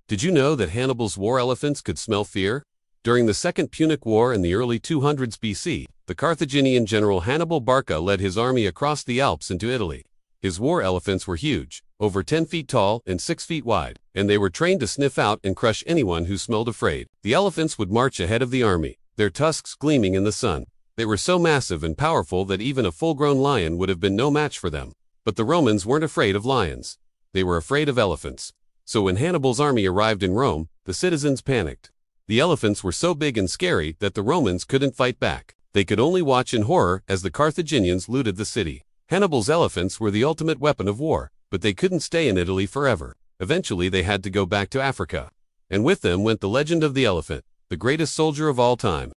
Did you know that Hannibal's war elephants could smell fear? During the Second Punic War in the early 200s BC, the Carthaginian general Hannibal Barca led his army across the Alps into Italy. His war elephants were huge, over 10 feet tall and 6 feet wide, and they were trained to sniff out and crush anyone who smelled afraid. The elephants would march ahead of the army, their tusks gleaming in the sun. They were so massive and powerful that even a full-grown lion would have been no match for them. But the Romans weren't afraid of lions. They were afraid of elephants. So when Hannibal's army arrived in Rome, the citizens panicked. The elephants were so big and scary that the Romans couldn't fight back. They could only watch in horror as the Carthaginians looted the city. Hannibal's elephants were the ultimate weapon of war, but they couldn't stay in Italy forever. Eventually they had to go back to Africa. And with them went the legend of the elephant, the greatest soldier of all time.